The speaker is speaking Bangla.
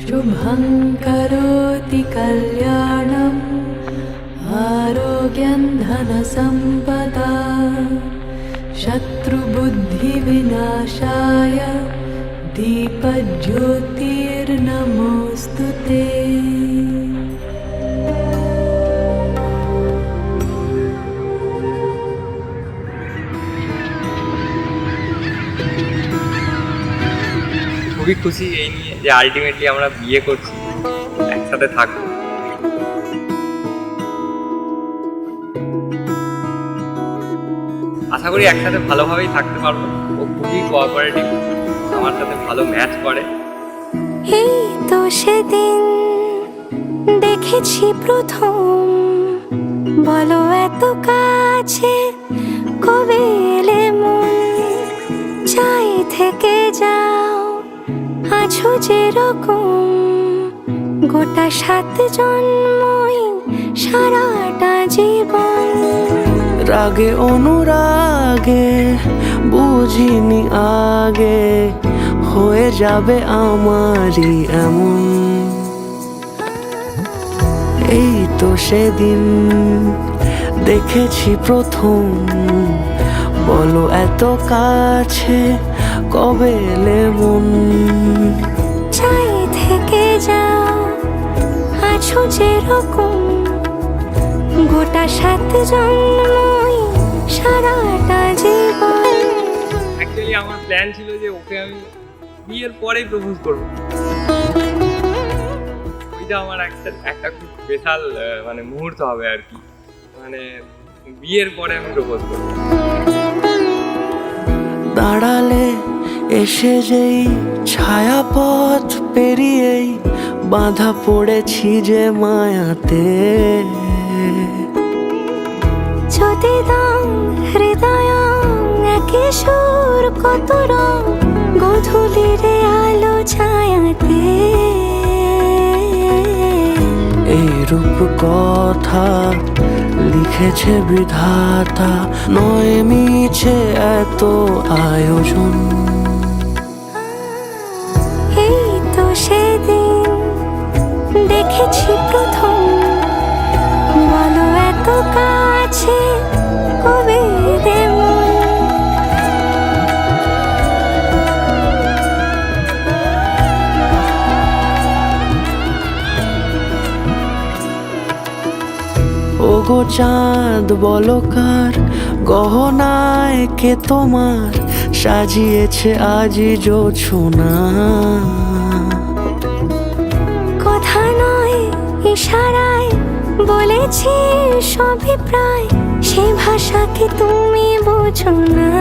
शुभं करोति कल्याणम् आरोग्यं धनसम्पदा शत्रुबुद्धिविनाशाय दीपज्योतिर्नमोऽस्तु ते। খুবই খুশি এই নিয়ে যে আলটিমেটলি আমরা বিয়ে করছি, একসাথে থাকবো। আশা করি একসাথে ভালোভাবেই থাকতে পারবো। ও খুবই কোঅপারেটিভ, আমার সাথে ভালো ম্যাচ করে। এই তো সেদিন দেখেছি প্রথম, বলো এত কাছে কবে এলে মন, চাই থেকে যাও আছো যেরকম, গোটা 7 জন্মই সারাটা জীবন। রাগে অনুরাগে বুঝিনি আগে, হয়ে যাবে আমারই এমন। এই তো সেদিন দেখেছি প্রথম, বলো এত কাছে কবে এলে মন, চাই থেকে যাও আছো যেরকম, গোটা 7 জন্মই সারাটা জীবন। অ্যাকচুয়ালি আমার প্ল্যান ছিল যে ওকে আমি বিয়ের পরেই প্রপোজ করবো। ওইটা আমার একটা খুব স্পেশাল মানে মুহূর্ত হবে আর কি, মানে বিয়ের পরে আমি প্রপোজ করবো। দাঁড়ালে এসে যেই ছায়াপথ পেরিয়েই বাঁধা পড়েছি যে মায়াতে, যদি দাও হৃদয় একে সুর কত রং, গধূলিরে আলো ছায়াতে। এই রূপ কথা লিখেছে বিধাতা, নয় মিছে এত আয়োজন। এই তো সেদিন দেখেছি প্রথম, বলো এত কাছে কবে এলে মন। ওগো চাঁদ বলো কার গহনায় কে তোমার সাজিয়েছে আজি জোছনা, কথা নয় ইশারায় বলেছি সবই প্রায়, সে ভাষাকে তুমি বোঝো না।